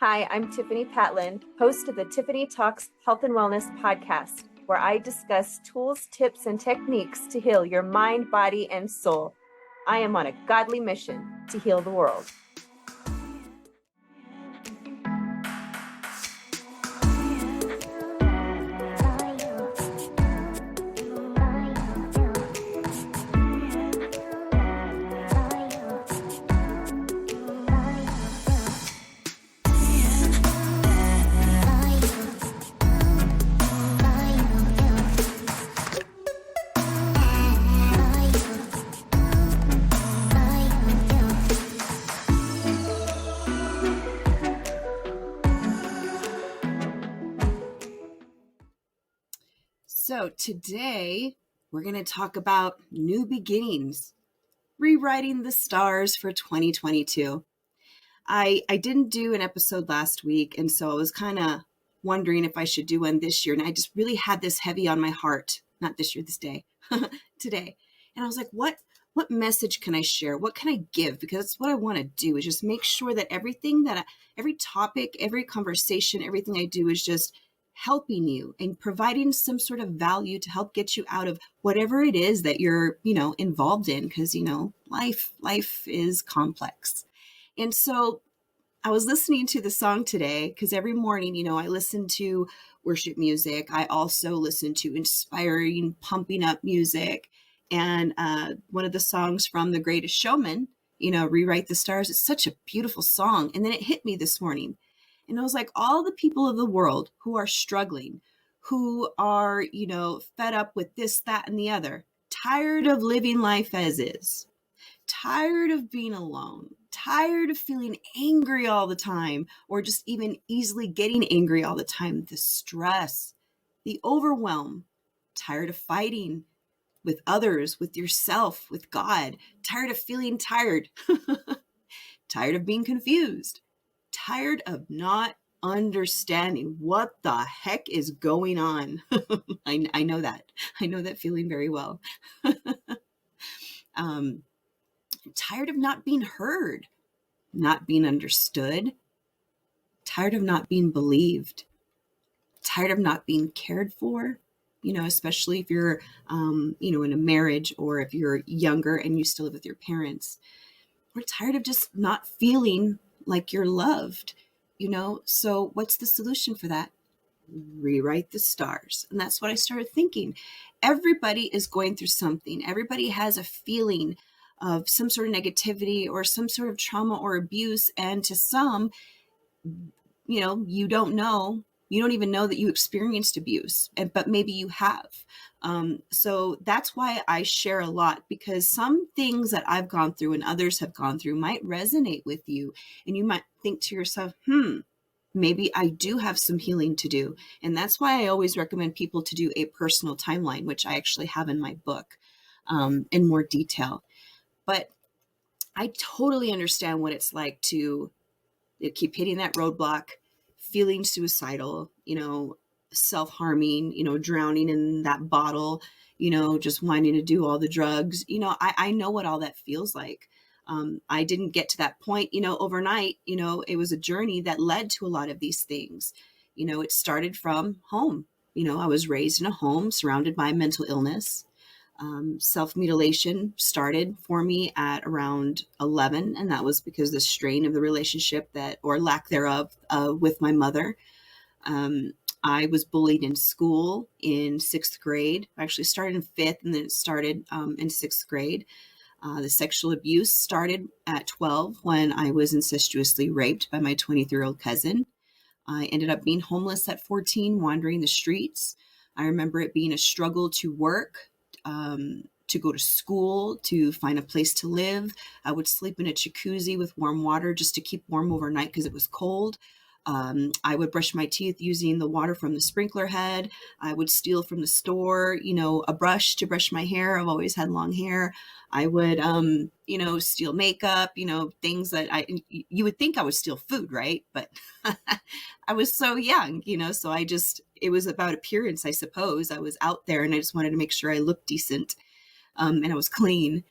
Hi, I'm Tiffani Patlan, host of the Tiffani Talks Health and Wellness podcast, where I discuss tools, tips, and techniques to heal your mind, body, and soul. I am on a godly mission to heal the world. So today we're going to talk about new beginnings, rewriting the stars for 2022. I didn't do an episode last week, and so I was kind of wondering if I should do one this year. And I just really had this heavy on my heart, not this year, this day, today. And I was like, what message can I share? What can I give? Because that's what I want to do, is just make sure that every topic, every conversation, everything I do is just helping you and providing some sort of value to help get you out of whatever it is that you're, involved in. Because, life is complex. And so I was listening to the song today because every morning, I listen to worship music. I also listen to inspiring, pumping up music. And one of the songs from The Greatest Showman, Rewrite the Stars, it's such a beautiful song. And then it hit me this morning. And I was like, all the people of the world who are struggling, who are, fed up with this, that, and the other, tired of living life as is, tired of being alone, tired of feeling angry all the time, or just even easily getting angry all the time, the stress, the overwhelm, tired of fighting with others, with yourself, with God, tired of feeling tired, tired of being confused, tired of not understanding what the heck is going on. I know that. I know that feeling very well. Tired of not being heard, not being understood, tired of not being believed, tired of not being cared for, especially if you're, in a marriage, or if you're younger and you still live with your parents. We're tired of just not feeling like you're loved, So what's the solution for that? Rewrite the stars. And that's what I started thinking. Everybody is going through something. Everybody has a feeling of some sort of negativity or some sort of trauma or abuse. And to some, you don't even know that you experienced abuse, but maybe you have. So that's why I share a lot, because some things that I've gone through and others have gone through might resonate with you. And you might think to yourself, maybe I do have some healing to do. And that's why I always recommend people to do a personal timeline, which I actually have in my book in more detail. But I totally understand what it's like to keep hitting that roadblock, feeling suicidal, self-harming, drowning in that bottle, just wanting to do all the drugs. I know what all that feels like. I didn't get to that point, overnight. It was a journey that led to a lot of these things. It started from home. I was raised in a home surrounded by mental illness. Self-mutilation started for me at around 11, and that was because the strain of the relationship or lack thereof with my mother. I was bullied in school in 6th grade. I actually started in 5th, and then it started in 6th grade. The sexual abuse started at 12 when I was incestuously raped by my 23-year-old cousin. I ended up being homeless at 14, wandering the streets. I remember it being a struggle to work, to go to school, to find a place to live. I would sleep in a jacuzzi with warm water just to keep warm overnight because it was cold. I would brush my teeth using the water from the sprinkler head. I would steal from the store, a brush to brush my hair. I've always had long hair. I would, steal makeup, things that you would think I would steal food, right? But I was so young, so it was about appearance, I suppose. I was out there and I just wanted to make sure I looked decent, and I was clean.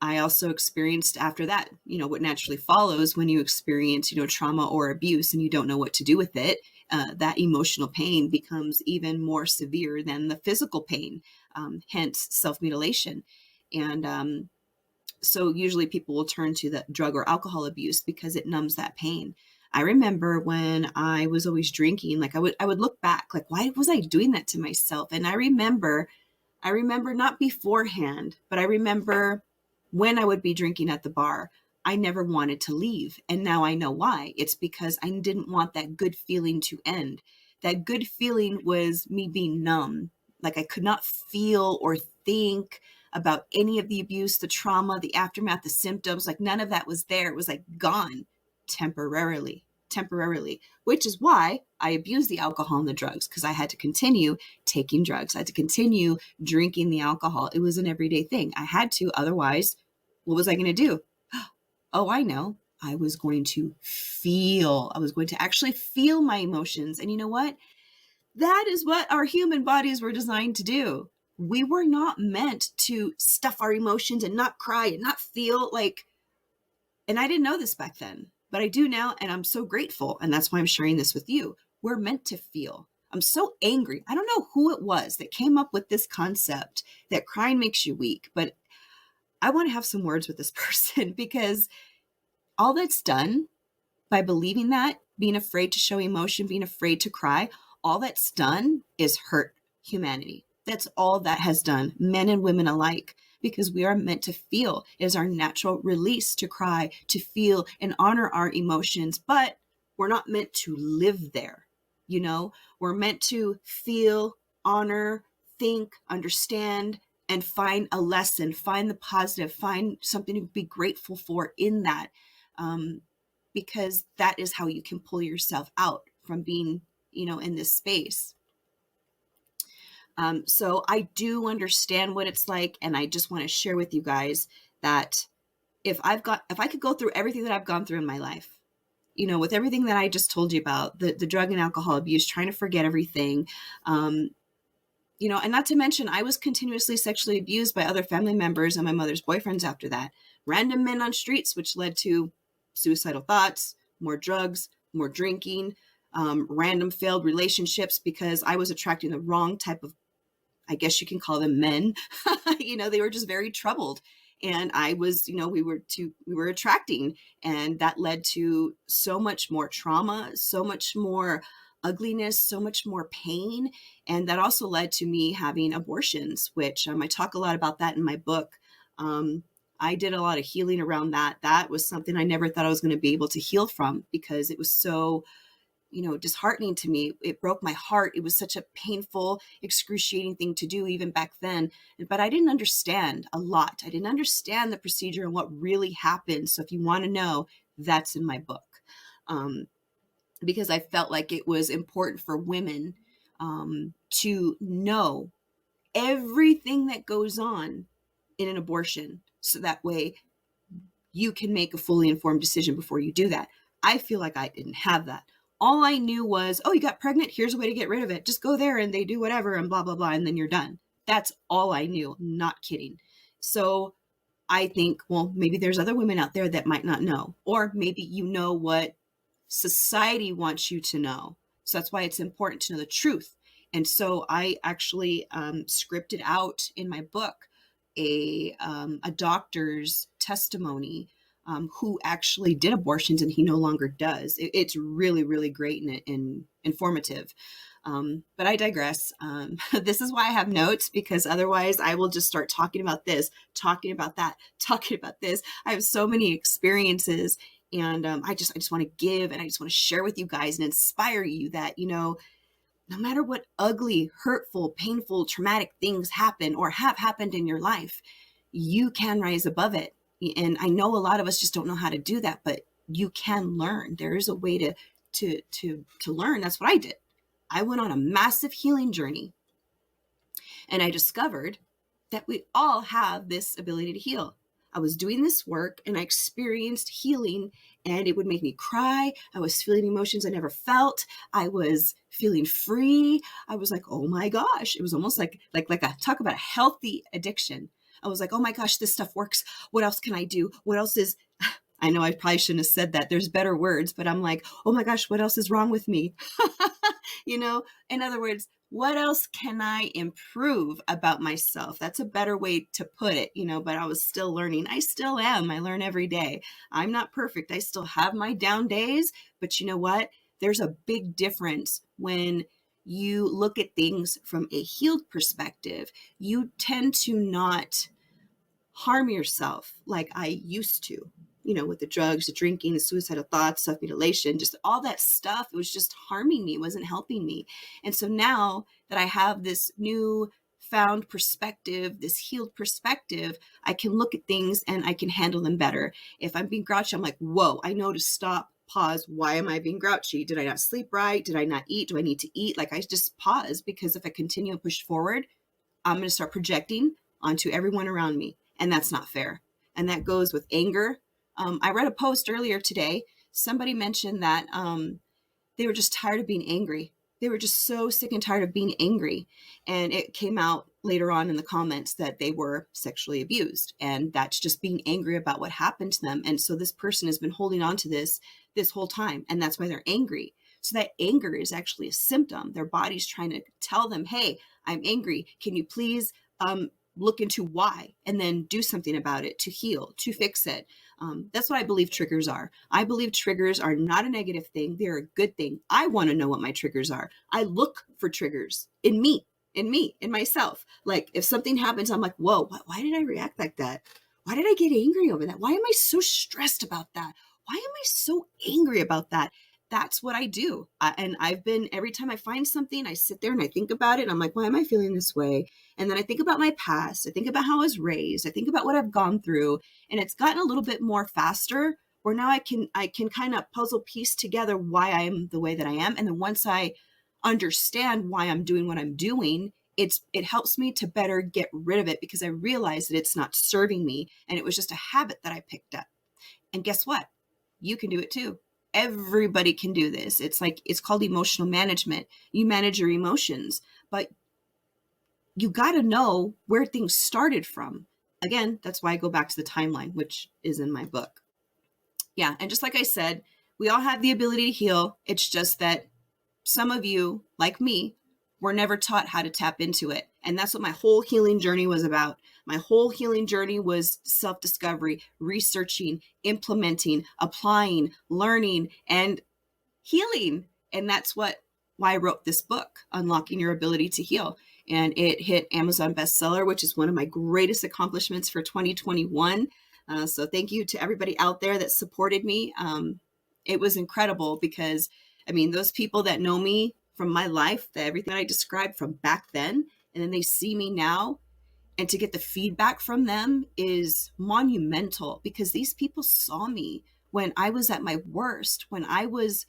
I also experienced after that, what naturally follows when you experience, trauma or abuse and you don't know what to do with it. That emotional pain becomes even more severe than the physical pain, hence self-mutilation. And so usually people will turn to the drug or alcohol abuse because it numbs that pain. I remember when I was always drinking, like I would look back, like, why was I doing that to myself? And I remember not beforehand, but I remember when I would be drinking at the bar, I never wanted to leave. And now I know why. It's because I didn't want that good feeling to end. That good feeling was me being numb. Like I could not feel or think about any of the abuse, the trauma, the aftermath, the symptoms. Like none of that was there. It was like gone temporarily, which is why I abused the alcohol and the drugs, because I had to continue taking drugs. I had to continue drinking the alcohol. It was an everyday thing. I had to, otherwise, what was I going to do? Oh, I know. I was going to actually feel my emotions. And you know what? That is what our human bodies were designed to do. We were not meant to stuff our emotions and not cry and not feel like, and I didn't know this back then, but I do now. And I'm so grateful. And that's why I'm sharing this with you. We're meant to feel. I'm so angry. I don't know who it was that came up with this concept that crying makes you weak, but I want to have some words with this person, because all that's done by believing that, being afraid to show emotion, being afraid to cry, all that's done is hurt humanity. That's all that has done, men and women alike, because we are meant to feel. It is our natural release to cry, to feel and honor our emotions, but we're not meant to live there. We're meant to feel, honor, think, understand, and find a lesson, find the positive, find something to be grateful for in that. Because that is how you can pull yourself out from being, in this space. So I do understand what it's like. And I just want to share with you guys that if I could go through everything that I've gone through in my life, with everything that I just told you about, the drug and alcohol abuse, trying to forget everything, and not to mention, I was continuously sexually abused by other family members and my mother's boyfriends after that. Random men on streets, which led to suicidal thoughts, more drugs, more drinking, random failed relationships because I was attracting the wrong type of, I guess you can call them men. They were just very troubled. And I was, we were attracting, and that led to so much more trauma, so much more ugliness, so much more pain. And that also led to me having abortions, which I talk a lot about that in my book. I did a lot of healing around that. That was something I never thought I was going to be able to heal from, because it was so, disheartening to me. It broke my heart. It was such a painful, excruciating thing to do even back then. But I didn't understand a lot. I didn't understand the procedure and what really happened. So if you want to know, that's in my book. Because I felt like it was important for women to know everything that goes on in an abortion. So that way you can make a fully informed decision before you do that. I feel like I didn't have that. All I knew was, oh, you got pregnant? Here's a way to get rid of it. Just go there and they do whatever and blah, blah, blah. And then you're done. That's all I knew. Not kidding. So I think, well, maybe there's other women out there that might not know, or maybe you know what society wants you to know. So that's why it's important to know the truth. And so I actually scripted out in my book a doctor's testimony who actually did abortions and he no longer does. It's really, really great and informative. But I digress. This is why I have notes, because otherwise I will just start talking about this, talking about that, talking about this. I have so many experiences, and I just want to give, and I just want to share with you guys and inspire you that, no matter what ugly, hurtful, painful, traumatic things happen or have happened in your life, you can rise above it. And I know a lot of us just don't know how to do that, but you can learn. There is a way to learn. That's what I did. I went on a massive healing journey, and I discovered that we all have this ability to heal. I was doing this work and I experienced healing, and it would make me cry. I was feeling emotions I never felt. I was feeling free. I was like, oh my gosh. It was almost like a talk about a healthy addiction. I was like, oh my gosh, this stuff works. What else can I do? What else is, I know I probably shouldn't have said that. There's better words, but I'm like, oh my gosh, what else is wrong with me? In other words, what else can I improve about myself? That's a better way to put it, but I was still learning. I still am. I learn every day. I'm not perfect. I still have my down days, but you know what? There's a big difference when you look at things from a healed perspective. You tend to not harm yourself like I used to, with the drugs, the drinking, the suicidal thoughts, self-mutilation, just all that stuff. It was just harming me, it wasn't helping me. And so now that I have this new found perspective, this healed perspective, I can look at things and I can handle them better. If I'm being grouchy, I'm like, whoa, I know to stop, pause. Why am I being grouchy? Did I not sleep right? Did I not eat? Do I need to eat? Like, I just pause, because if I continue and push forward, I'm going to start projecting onto everyone around me. And that's not fair. And that goes with anger. I read a post earlier today. Somebody mentioned that they were just tired of being angry. They were just so sick and tired of being angry. And it came out later on in the comments that they were sexually abused. And that's just being angry about what happened to them. And so this person has been holding on to this whole time. And that's why they're angry. So that anger is actually a symptom. Their body's trying to tell them, hey, I'm angry. Can you please look into why, and then do something about it to heal, to fix it. That's what I believe triggers are. I believe triggers are not a negative thing. They're a good thing. I want to know what my triggers are. I look for triggers in me, in myself. Like if something happens, I'm like, whoa, why did I react like that? Why did I get angry over that? Why am I so stressed about that? Why am I so angry about that? That's what I do. And I've been, every time I find something, I sit there and I think about it. And I'm like, why am I feeling this way? And then I think about my past. I think about how I was raised. I think about what I've gone through. And it's gotten a little bit more faster, where now I can kind of puzzle piece together why I am the way that I am. And then once I understand why I'm doing what I'm doing, it helps me to better get rid of it, because I realize that it's not serving me. And it was just a habit that I picked up. And guess what? You can do it too. Everybody can do this. It's called emotional management. You manage your emotions, but you got to know where things started from. Again, that's why I go back to the timeline, which is in my book. Yeah. And just like I said, we all have the ability to heal. It's just that some of you, like me, were never taught how to tap into it. And that's what my whole healing journey was about. My whole healing journey was self-discovery, researching, implementing, applying, learning, and healing. And that's why I wrote this book, Unlocking Your Ability to Heal. And it hit Amazon bestseller, which is one of my greatest accomplishments for 2021. So thank you to everybody out there that supported me. It was incredible because, those people that know me from my life, everything I described from back then, and then they see me now, and to get the feedback from them is monumental, because these people saw me when I was at my worst, when I was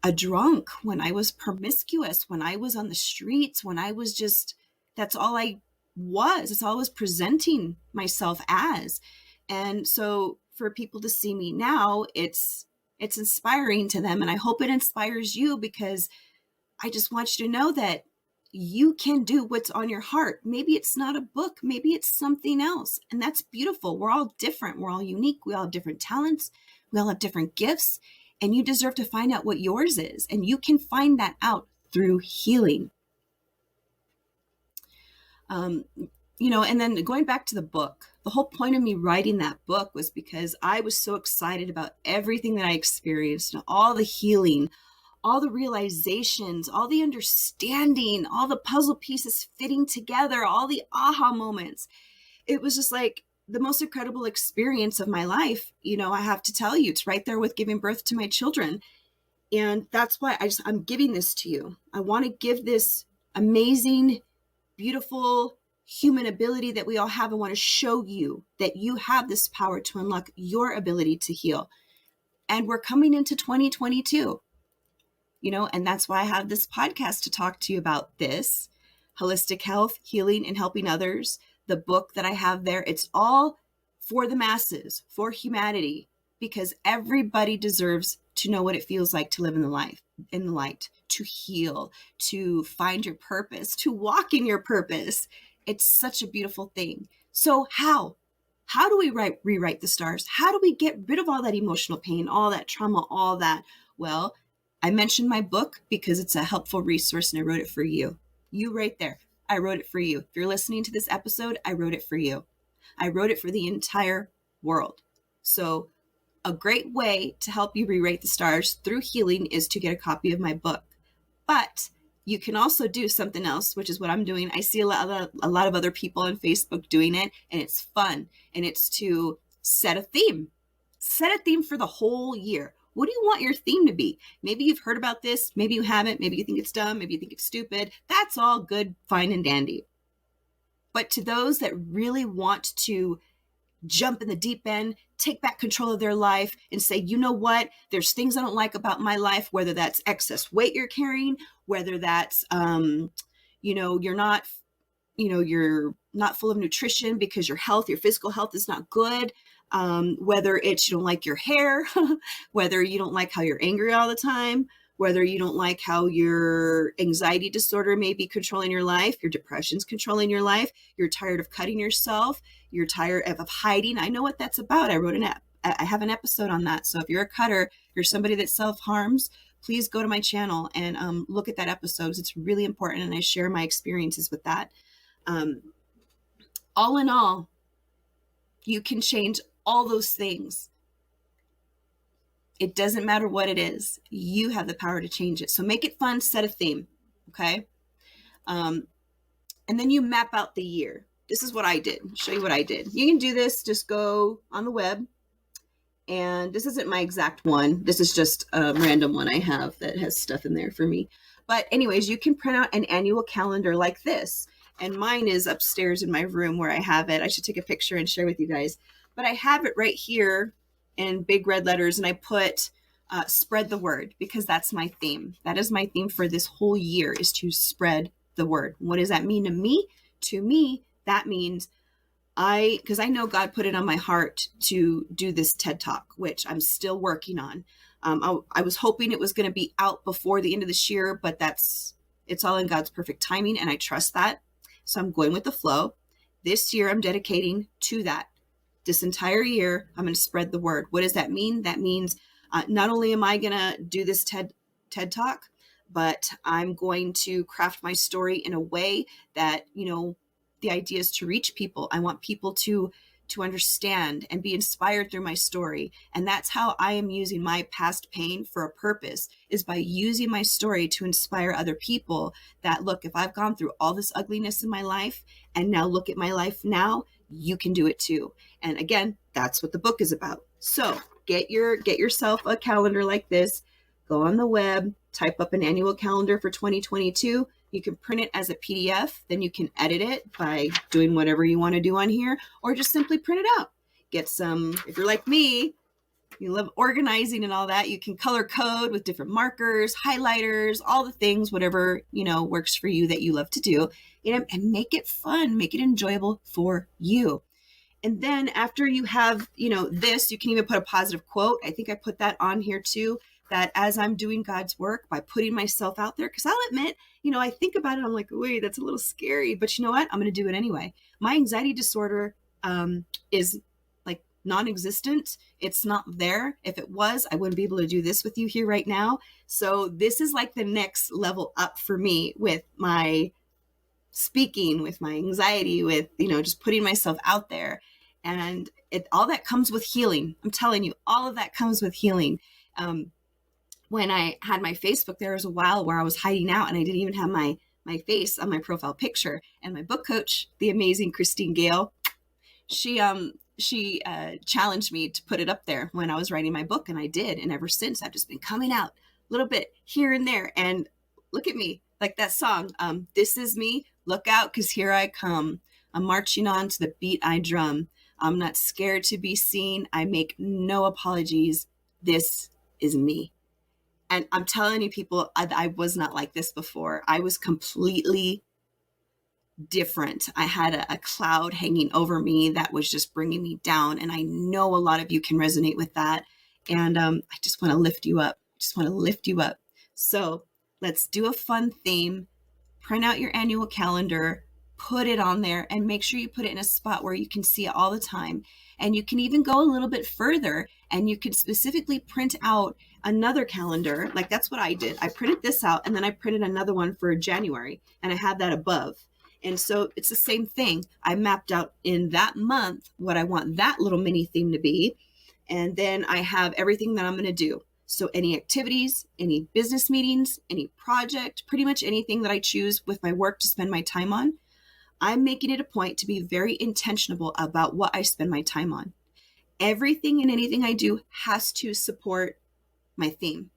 a drunk, when I was promiscuous, when I was on the streets, when I was just, that's all I was. It's all I was presenting myself as. And so for people to see me now, it's inspiring to them. And I hope it inspires you, because I just want you to know that you can do what's on your heart. Maybe it's not a book, maybe it's something else. And that's beautiful. We're all different. We're all unique. We all have different talents. We all have different gifts. And you deserve to find out what yours is. And you can find that out through healing. And then going back to the book, the whole point of me writing that book was because I was so excited about everything that I experienced, and all the healing, all the realizations, all the understanding, all the puzzle pieces fitting together, all the aha moments. It was just like the most incredible experience of my life. I have to tell you, it's right there with giving birth to my children. And that's why I'm giving this to you. I want to give this amazing, beautiful human ability that we all have. I want to show you that you have this power to unlock your ability to heal. And we're coming into 2022, and that's why I have this podcast to talk to you about this holistic health, healing, and helping others. The book that I have there, it's all for the masses, for humanity, because everybody deserves to know what it feels like to live in the light, to heal, to find your purpose, to walk in your purpose. It's such a beautiful thing. So how do we rewrite the stars? How do we get rid of all that emotional pain, all that trauma, all that? Well, I mentioned my book because it's a helpful resource and I wrote it for you. You right there. I wrote it for you. If you're listening to this episode, I wrote it for you. I wrote it for the entire world. So a great way to help you rewrite the stars through healing is to get a copy of my book. But you can also do something else, which is what I'm doing. I see a lot of other people on Facebook doing it, and it's fun. And it's to set a theme. Set a theme for the whole year. What do you want your theme to be? Maybe you've heard about this. Maybe you haven't. Maybe you think it's dumb. Maybe you think it's stupid. That's all good, fine, and dandy. But to those that really want to jump in the deep end, take back control of their life and say, you know what, there's things I don't like about my life, whether that's excess weight you're carrying, whether that's, you're not full of nutrition because your physical health is not good. Whether it's you don't like your hair, whether you don't like how you're angry all the time, whether you don't like how your anxiety disorder may be controlling your life, your depression's controlling your life, you're tired of cutting yourself, you're tired of hiding. I know what that's about. I have an episode on that. So if you're a cutter, you're somebody that self-harms, please go to my channel and look at that episode. It's really important. And I share my experiences with that. All in all, you can change all those things. It doesn't matter what it is. You have the power to change it. So make it fun, set a theme. Okay. And then you map out the year. This is what I did. I'll show you what I did. You can do this. Just go on the web. And this isn't my exact one. This is just a random one I have that has stuff in there for me. But anyways, you can print out an annual calendar like this. And mine is upstairs in my room where I have it. I should take a picture and share with you guys. But I have it right here in big red letters. And I put spread the word because that's my theme. That is my theme for this whole year, is to spread the word. What does that mean to me? To me, that means because I know God put it on my heart to do this TED Talk, which I'm still working on. I was hoping it was going to be out before the end of this year, but it's all in God's perfect timing, and I trust that. So I'm going with the flow. This year, I'm dedicating to that. This entire year, I'm going to spread the word. What does that mean? That means not only am I going to do this TED Talk, but I'm going to craft my story in a way that, the idea is to reach people. I want people to understand and be inspired through my story. And that's how I am using my past pain for a purpose, is by using my story to inspire other people that, look, if I've gone through all this ugliness in my life and now look at my life now, you can do it too. And again, that's what the book is about. So get yourself a calendar like this, go on the web, type up an annual calendar for 2022. You can print it as a PDF, then you can edit it by doing whatever you want to do on here, or just simply print it out. Get some, if you're like me, you love organizing and all that, you can color code with different markers, highlighters, all the things, whatever, works for you that you love to do, and make it fun, make it enjoyable for you. And then after you have, this, you can even put a positive quote. I think I put that on here too, that as I'm doing God's work by putting myself out there, because I'll admit, I think about it, I'm like, wait, that's a little scary, but you know what? I'm going to do it anyway. My anxiety disorder is like non-existent. It's not there. If it was, I wouldn't be able to do this with you here right now. So this is like the next level up for me with my speaking, with my anxiety, with, just putting myself out there. And all that comes with healing. I'm telling you, all of that comes with healing. When I had my Facebook, there was a while where I was hiding out and I didn't even have my face on my profile picture. And my book coach, the amazing Christine Gale, she challenged me to put it up there when I was writing my book, and I did. And ever since, I've just been coming out a little bit here and there. And look at me, like that song, This Is Me, look out, 'cause here I come. I'm marching on to the beat I drum. I'm not scared to be seen. I make no apologies. This is me. And I'm telling you, people, I was not like this before. I was completely different. I had a cloud hanging over me that was just bringing me down. And I know a lot of you can resonate with that. And I just want to lift you up. So let's do a fun theme. Print out your annual calendar. put it on there, and make sure you put it in a spot where you can see it all the time. And you can even go a little bit further, and you can specifically print out another calendar. Like that's what I did. I printed this out, and then I printed another one for January, and I have that above. And so it's the same thing. I mapped out in that month what I want that little mini theme to be. And then I have everything that I'm going to do. So any activities, any business meetings, any project, pretty much anything that I choose with my work to spend my time on, I'm making it a point to be very intentional about what I spend my time on. Everything and anything I do has to support my theme.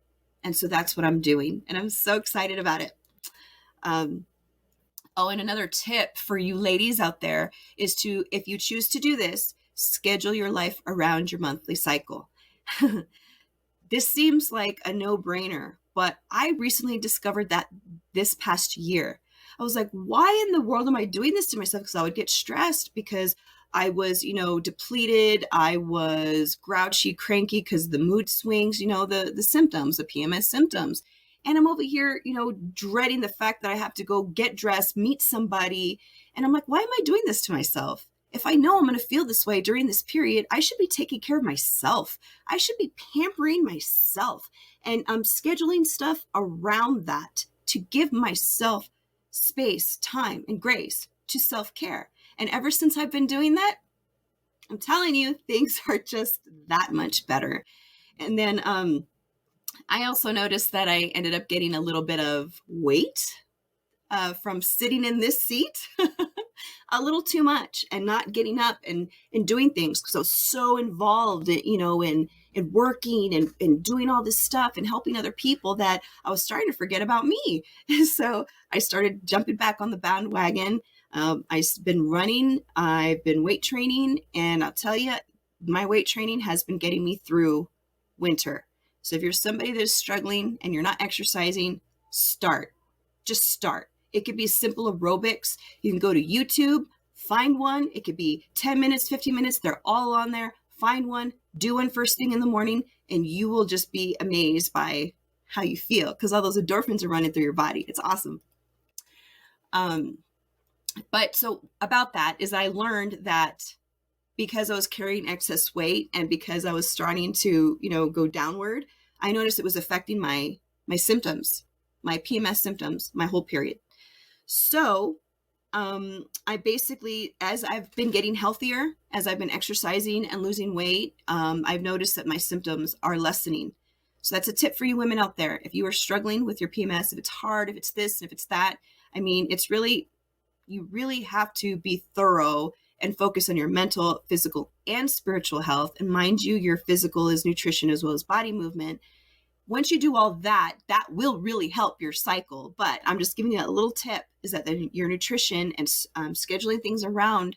And so that's what I'm doing. And I'm so excited about it. And another tip for you ladies out there is to, if you choose to do this, schedule your life around your monthly cycle. This seems like a no-brainer, but I recently discovered that this past year. I was like, why in the world am I doing this to myself? Because I would get stressed because I was, depleted. I was grouchy, cranky because the mood swings, the symptoms, the PMS symptoms. And I'm over here, dreading the fact that I have to go get dressed, meet somebody. And I'm like, why am I doing this to myself? If I know I'm going to feel this way during this period, I should be taking care of myself. I should be pampering myself. And I'm scheduling stuff around that to give myself space, time, and grace to self-care. And ever since I've been doing that, I'm telling you, things are just that much better. And then I also noticed that I ended up getting a little bit of weight from sitting in this seat a little too much and not getting up and doing things. So I was so involved, in working and doing all this stuff and helping other people that I was starting to forget about me. So I started jumping back on the bandwagon. I've been running, I've been weight training, and I'll tell you, my weight training has been getting me through winter. So if you're somebody that is struggling and you're not exercising, start. Just start. It could be simple aerobics. You can go to YouTube, find one. It could be 10 minutes, 15 minutes. They're all on there. Find one, do one first thing in the morning, and you will just be amazed by how you feel because all those endorphins are running through your body. It's awesome. But so about that is I learned that because I was carrying excess weight and because I was starting to, go downward, I noticed it was affecting my symptoms, my PMS symptoms, my whole period. So I basically, as I've been getting healthier, as I've been exercising and losing weight, I've noticed that my symptoms are lessening. So that's a tip for you women out there. If you are struggling with your PMS, if it's hard, if it's this, if it's that, you really have to be thorough and focus on your mental, physical, and spiritual health. And mind you, your physical is nutrition as well as body movement. Once you do all that, that will really help your cycle. But I'm just giving you a little tip is that your nutrition and scheduling things around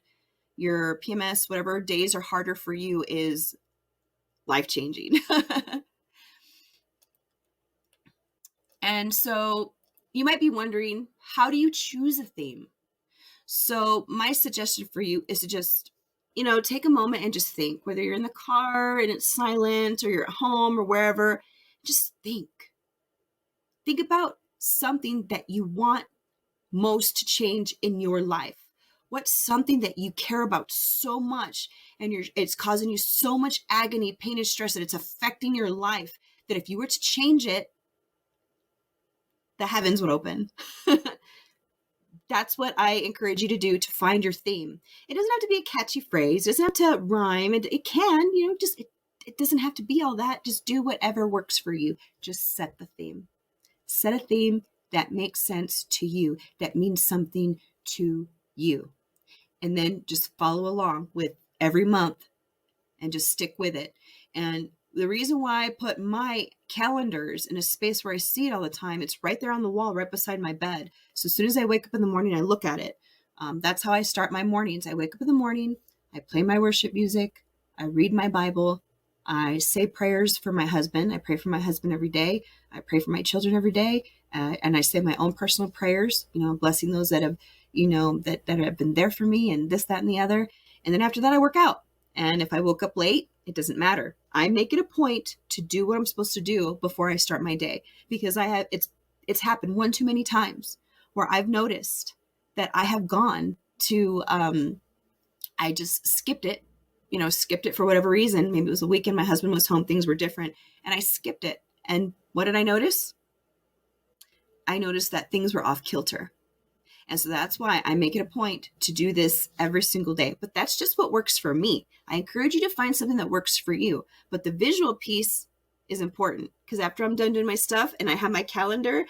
your PMS, whatever days are harder for you, is life-changing. And so you might be wondering, how do you choose a theme? So my suggestion for you is to just, take a moment and just think, whether you're in the car and it's silent or you're at home or wherever, just think. Think about something that you want most to change in your life. What's something that you care about so much and it's causing you so much agony, pain, and stress that it's affecting your life that if you were to change it, the heavens would open. That's what I encourage you to do to find your theme. It doesn't have to be a catchy phrase. It doesn't have to rhyme. It can, it doesn't have to be all that. Just do whatever works for you. Just set the theme. Set a theme that makes sense to you, that means something to you. And then just follow along with every month and just stick with it. And the reason why I put my calendars in a space where I see it all the time, it's right there on the wall, right beside my bed. So as soon as I wake up in the morning, I look at it. That's how I start my mornings. I wake up in the morning, I play my worship music, I read my Bible, I say prayers for my husband. I pray for my husband every day. I pray for my children every day. And I say my own personal prayers, blessing those that have, that have been there for me and this, that, and the other. And then after that, I work out. And if I woke up late, it doesn't matter. I make it a point to do what I'm supposed to do before I start my day, because it's happened one too many times where I've noticed that I have gone to, I just skipped it, skipped it for whatever reason. Maybe it was a weekend, my husband was home, things were different, and I skipped it. And what did I notice? I noticed that things were off kilter. And so that's why I make it a point to do this every single day. But that's just what works for me. I encourage you to find something that works for you. But the visual piece is important, because after I'm done doing my stuff and I have my calendar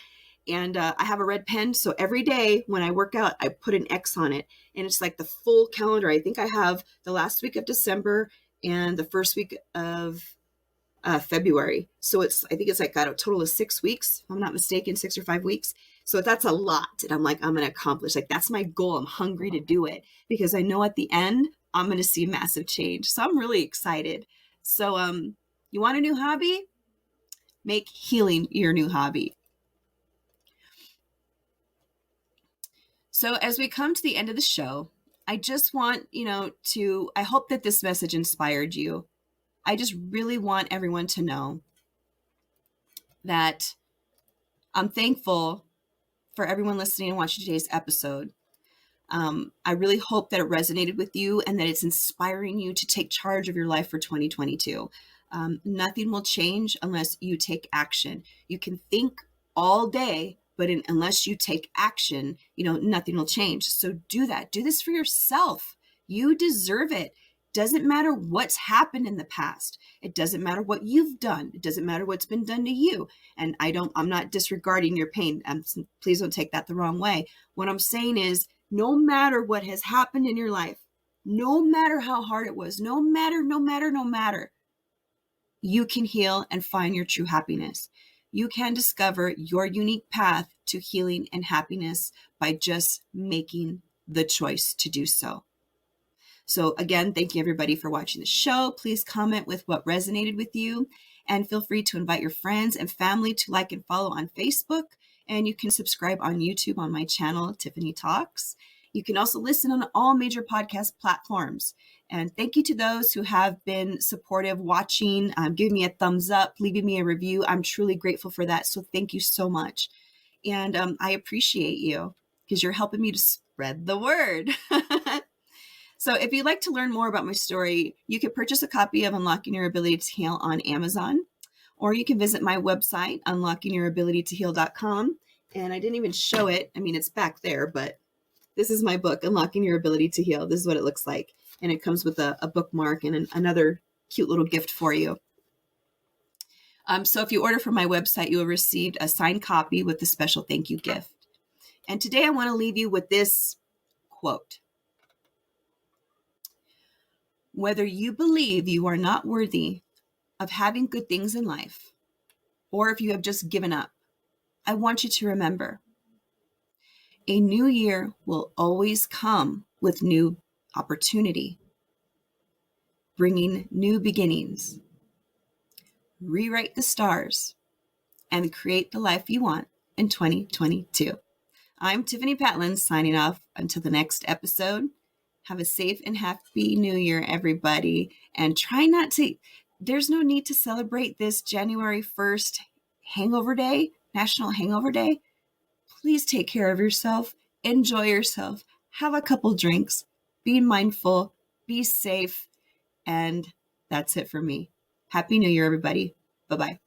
and I have a red pen. So every day when I work out, I put an X on it. And it's like the full calendar. I think I have the last week of December and the first week of February. So I think it's like got a total of 6 weeks, if I'm not mistaken, 6 or 5 weeks. So that's a lot. And I'm like, I'm going to accomplish, like, that's my goal. I'm hungry to do it because I know at the end, I'm going to see massive change. So I'm really excited. So, you want a new hobby? Make healing your new hobby. So as we come to the end of the show, I just want, I hope that this message inspired you. I just really want everyone to know that I'm thankful for everyone listening and watching today's episode. I really hope that it resonated with you and that it's inspiring you to take charge of your life for 2022. Nothing will change unless you take action. You can think all day, but unless you take action, nothing will change. So do that. Do this for yourself. You deserve it. Doesn't matter what's happened in the past. It doesn't matter what you've done. It doesn't matter what's been done to you. And I'm not disregarding your pain. Please don't take that the wrong way. What I'm saying is, no matter what has happened in your life, no matter how hard it was, no matter, you can heal and find your true happiness. You can discover your unique path to healing and happiness by just making the choice to do so. So again, thank you everybody for watching the show. Please comment with what resonated with you, and feel free to invite your friends and family to like and follow on Facebook. And you can subscribe on YouTube on my channel, Tiffani Talks. You can also listen on all major podcast platforms. And thank you to those who have been supportive, watching, giving me a thumbs up, leaving me a review. I'm truly grateful for that. So thank you so much. And I appreciate you because you're helping me to spread the word. So if you'd like to learn more about my story, you can purchase a copy of Unlocking Your Ability to Heal on Amazon, or you can visit my website, unlockingyourabilitytoheal.com. And I didn't even show it. I mean, it's back there, but this is my book, Unlocking Your Ability to Heal. This is what it looks like. And it comes with a bookmark and another cute little gift for you. So if you order from my website, you will receive a signed copy with a special thank you gift. And today I want to leave you with this quote. Whether you believe you are not worthy of having good things in life, or if you have just given up, I want you to remember, a new year will always come with new opportunity, bringing new beginnings. Rewrite the stars and create the life you want in 2022. I'm Tiffani Patlan signing off until the next episode. Have a safe and happy new year, everybody. And try not to, there's no need to celebrate this January 1st hangover day, National Hangover Day. Please take care of yourself. Enjoy yourself. Have a couple drinks. Be mindful. Be safe. And that's it for me. Happy New Year, everybody. Bye-bye.